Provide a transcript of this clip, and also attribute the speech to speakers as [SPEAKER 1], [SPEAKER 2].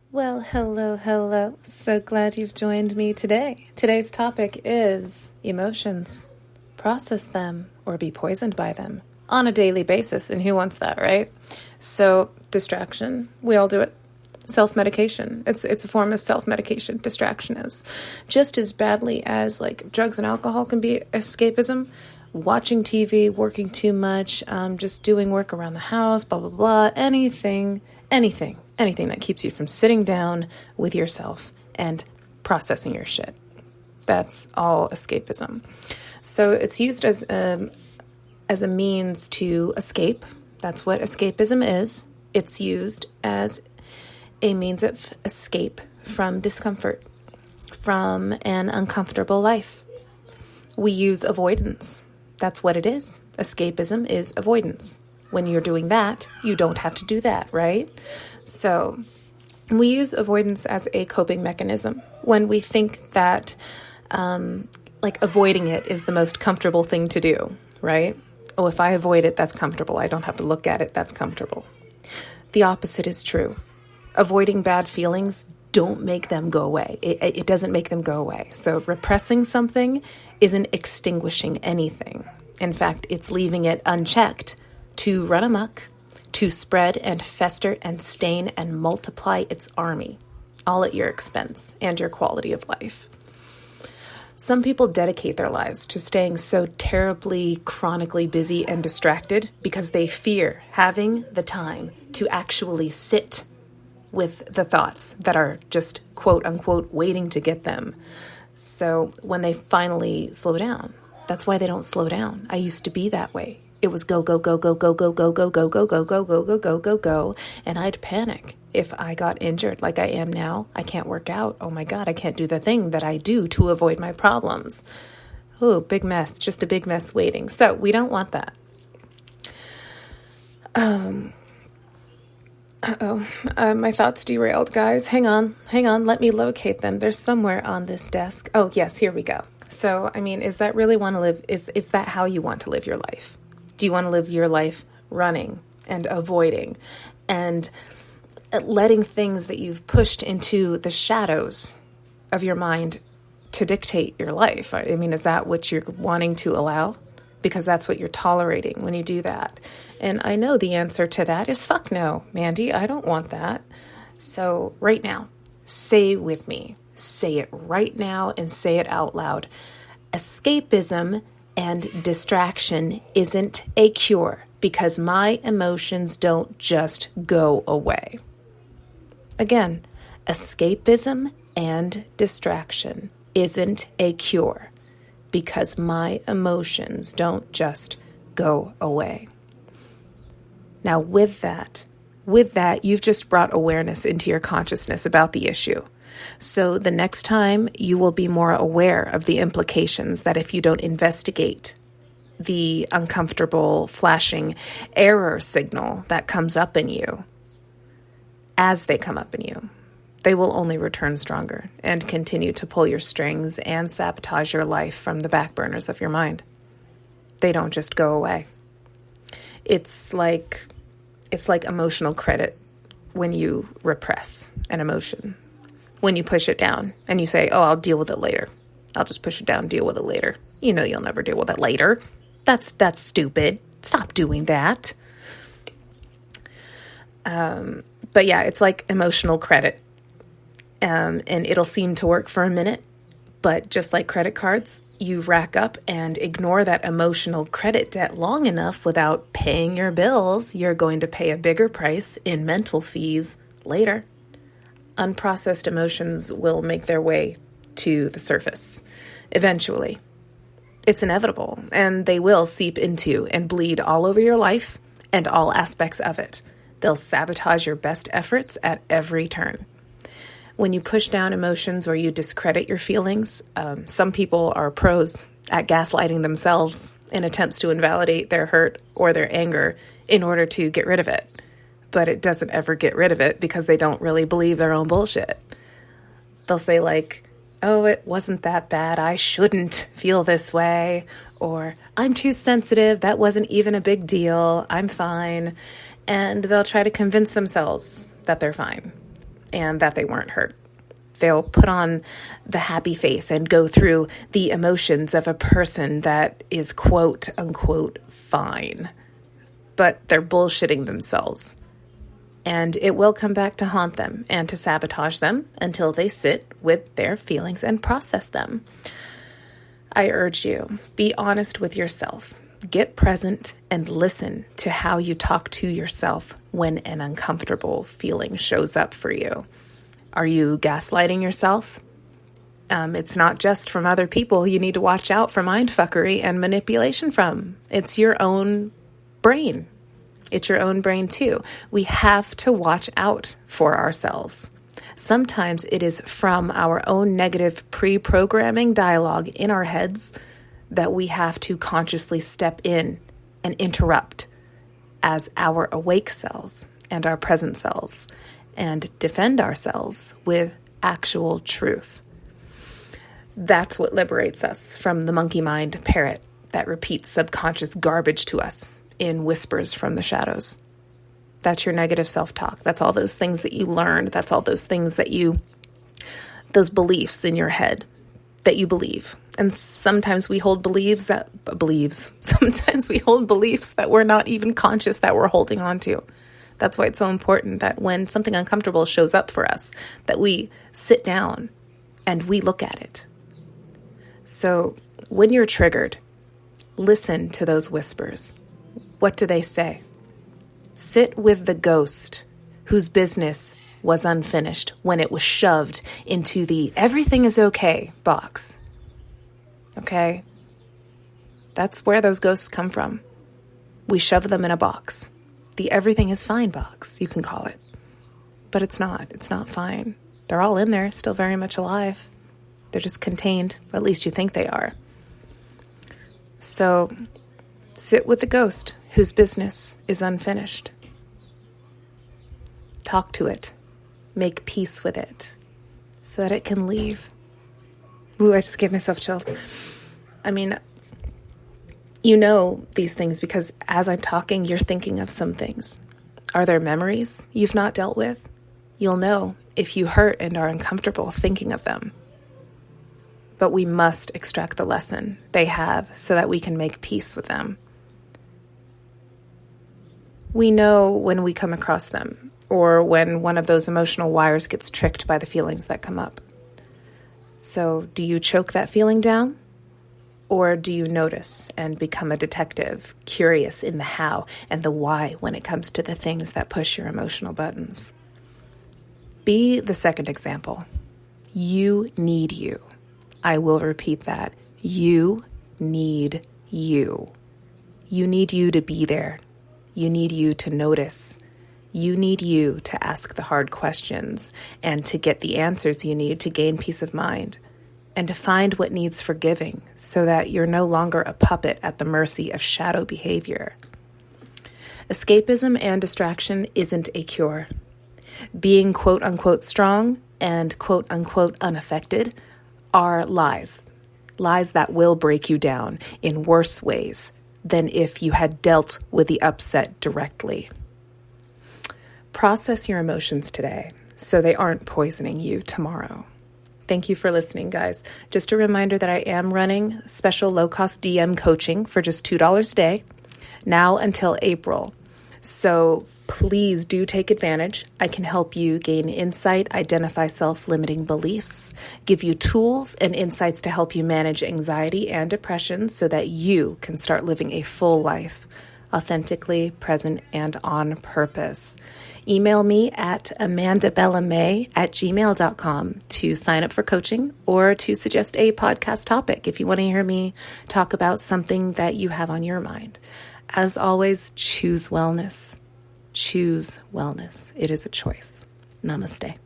[SPEAKER 1] Well, hello. So glad you've joined me today. Today's topic is emotions. Process them or be poisoned by them on a daily basis. And who wants that, right? So distraction, we all do it. Self-medication. It's a form of self-medication. Distraction is just as badly as like drugs and alcohol can be escapism. Watching TV, working too much, just doing work around the house, blah, blah, blah, anything that keeps you from sitting down with yourself and processing your shit. That's all escapism. So it's used as a means to escape. That's what escapism is. It's used as a means of escape from discomfort, from an uncomfortable life. We use avoidance. That's what it is. Escapism is avoidance. When you're doing that, you don't have to do that, right? So we use avoidance as a coping mechanism when we think that avoiding it is the most comfortable thing to do, right? Oh, if I avoid it, that's comfortable. I don't have to look at it. That's comfortable. The opposite is true. Avoiding bad feelings don't make them go away. It doesn't make them go away. So repressing something isn't extinguishing anything. In fact, it's leaving it unchecked to run amok, to spread and fester and stain and multiply its army, all at your expense and your quality of life. Some people dedicate their lives to staying so terribly, chronically busy and distracted because they fear having the time to actually sit with the thoughts that are just quote unquote waiting to get them. So when they finally slow down, that's why they don't slow down. I used to be that way. It was go, go, go, go, go, go, go, go, go, go, go, go, go, go, go, go, go. And I'd panic if I got injured like I am now. I can't work out. Oh my God, I can't do the thing that I do to avoid my problems. Oh, big mess, just a big mess waiting. So we don't want that. My thoughts derailed, guys. Hang on. Let me locate them. They're somewhere on this desk. Oh, yes, here we go. So, is that really want to live? Is that how you want to live your life? Do you want to live your life running and avoiding and letting things that you've pushed into the shadows of your mind to dictate your life? Is that what you're wanting to allow? Because that's what you're tolerating when you do that. And I know the answer to that is fuck no, Mandy. I don't want that. So right now, say with me. Say it right now and say it out loud. Escapism and distraction isn't a cure because my emotions don't just go away. Again, escapism and distraction isn't a cure because my emotions don't just go away. Now, with that, you've just brought awareness into your consciousness about the issue. So the next time you will be more aware of the implications that if you don't investigate the uncomfortable flashing error signal that comes up in you, as they come up in you, they will only return stronger and continue to pull your strings and sabotage your life from the back burners of your mind. They don't just go away. It's like emotional credit when you repress an emotion. When you push it down and you say, oh, I'll deal with it later. I'll just push it down, deal with it later. You know you'll never deal with it later. That's stupid. Stop doing that. But yeah, it's like emotional credit. And it'll seem to work for a minute. But just like credit cards, you rack up and ignore that emotional credit debt long enough without paying your bills. You're going to pay a bigger price in mental fees later. Unprocessed emotions will make their way to the surface eventually. It's inevitable, and they will seep into and bleed all over your life and all aspects of it. They'll sabotage your best efforts at every turn. When you push down emotions or you discredit your feelings, some people are pros at gaslighting themselves in attempts to invalidate their hurt or their anger in order to get rid of it. But it doesn't ever get rid of it because they don't really believe their own bullshit. They'll say like, oh, it wasn't that bad. I shouldn't feel this way. Or I'm too sensitive. That wasn't even a big deal. I'm fine. And they'll try to convince themselves that they're fine. and that they weren't hurt. They'll put on the happy face and go through the emotions of a person that is quote unquote fine, but they're bullshitting themselves. And it will come back to haunt them and to sabotage them until they sit with their feelings and process them. I urge you, be honest with yourself. Get present and listen to how you talk to yourself when an uncomfortable feeling shows up for you. Are you gaslighting yourself? It's not just from other people you need to watch out for mindfuckery and manipulation from. It's your own brain. It's your own brain too. We have to watch out for ourselves. Sometimes it is from our own negative pre-programming dialogue in our heads that we have to consciously step in and interrupt as our awake selves and our present selves and defend ourselves with actual truth. That's what liberates us from the monkey mind parrot that repeats subconscious garbage to us in whispers from the shadows. That's your negative self-talk. That's all those things that you learned. That's all those things that those beliefs in your head that you believe. And sometimes we hold sometimes we hold beliefs that we're not even conscious that we're holding on to. That's why it's so important that when something uncomfortable shows up for us, that we sit down and we look at it. So when you're triggered, listen to those whispers. What do they say? Sit with the ghost whose business was unfinished when it was shoved into the everything is okay box. Okay? That's where those ghosts come from. We shove them in a box. The everything is fine box, you can call it. But it's not. It's not fine. They're all in there, still very much alive. They're just contained. At least you think they are. So sit with the ghost whose business is unfinished. Talk to it. Make peace with it so that it can leave. Ooh, I just gave myself chills. I mean, you know these things because as I'm talking, you're thinking of some things. Are there memories you've not dealt with? You'll know if you hurt and are uncomfortable thinking of them. But we must extract the lesson they have so that we can make peace with them. We know when we come across them or when one of those emotional wires gets tricked by the feelings that come up. So do you choke that feeling down? Or do you notice and become a detective, curious in the how and the why when it comes to the things that push your emotional buttons? Be the second example. You need you. I will repeat that. You need you. You need you to be there. You need you to notice. You need you to ask the hard questions and to get the answers you need to gain peace of mind and to find what needs forgiving so that you're no longer a puppet at the mercy of shadow behavior. Escapism and distraction isn't a cure. Being quote-unquote strong and quote-unquote unaffected are lies. Lies that will break you down in worse ways than if you had dealt with the upset directly. Process your emotions today so they aren't poisoning you tomorrow. Thank you for listening, guys. Just a reminder that I am running special low-cost DM coaching for just $2 a day, now until April. So please do take advantage. I can help you gain insight, identify self-limiting beliefs, give you tools and insights to help you manage anxiety and depression so that you can start living a full life, authentically, present, and on purpose. Email me at amandabellamay@gmail.com to sign up for coaching or to suggest a podcast topic if you want to hear me talk about something that you have on your mind. As always, choose wellness. Choose wellness. It is a choice. Namaste.